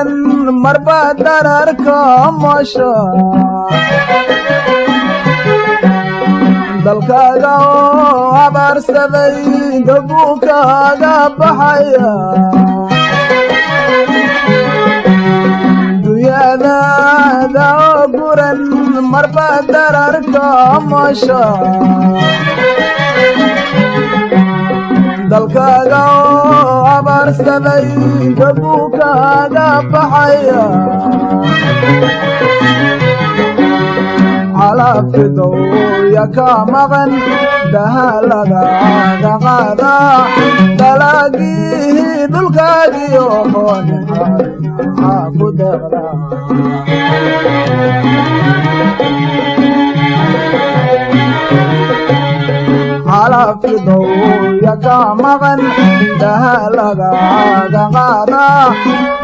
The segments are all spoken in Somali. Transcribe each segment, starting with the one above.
guran marba dararka masha dalkaaga oo abaarsaday dabuu kaaga baxaya dunyadaada oo guran marba dararka masha dalkaaga oo abaarsaday dabuu kaaga baxaya calafkidow yaka maqan dahaladaada qaada dalaagii dhulkaagiyo hoonaa ku deeqda calafkidow yaka maqan dahaladaada qaada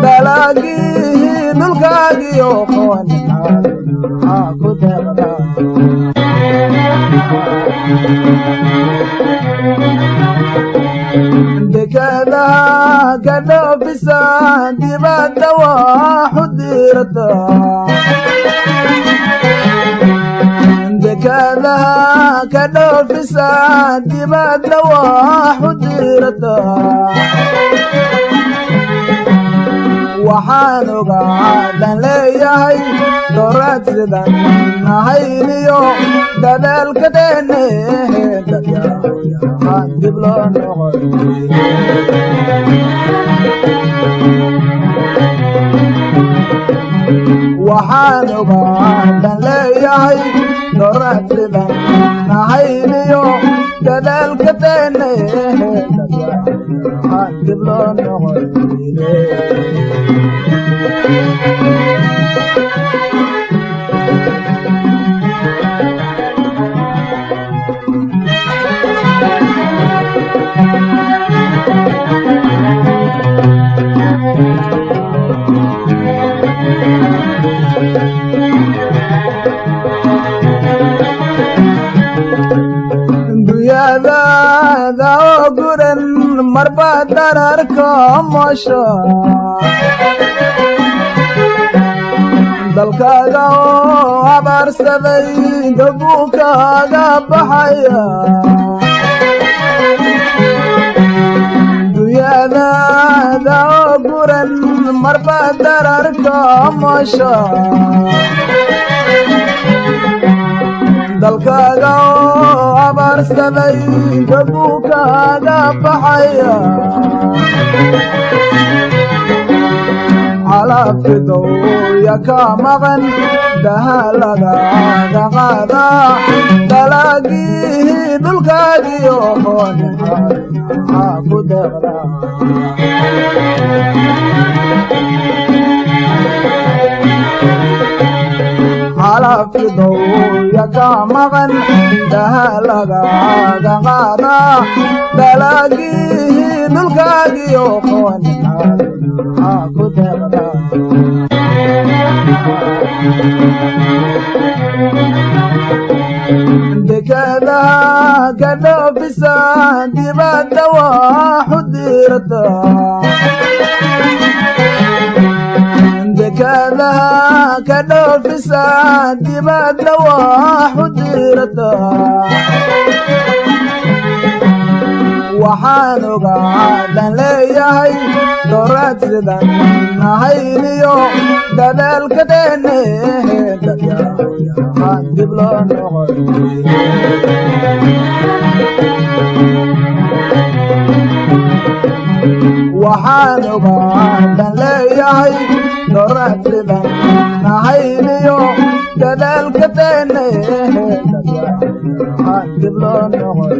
dalaagii dhulkaagiyo hoonaa ku deeqda dekadaha ka dhoofisa dibadda waxu diirata dekadaha ka dhoofisa dibadda waxu diirata waxaan ogaadan leeyahay dooraad sidan nahayniyo dadaalka deene dadyaan dib loo noqon waxaan ogaadan leeyahay dooraad sidan nahayniyo dadaalka deene dadyaan dib loo noqon dunyadaada oo guran marba dararka masha dalkaaga oo abaarsaday dabuu kaaga baxaya dunyadaada oo guran marba dararka masha dalkaaga oo abaarsaday dabuu kaaga baxaya calafkidow yaka maqan dahaladaada qaada dalaagii dhulkaagiyo hoonaa ku deeqda calafkidow yaka maqan dahaladaada qaada dalaagii dhulkaagiyo hoonaa ku deeqda dekadaha ka dhoofisa dibadda waxu diirata dekadaha ka dhoofisa dibadda waxu diirata waxaan ogaadan leeyahay dooraad sidan nahayniyo dadaalka deene dadyaan dib loo noqon waxaan ogaadan leeyahay dooraad sidan nahayniyo dadaalka deene dadyaan dib loo noqon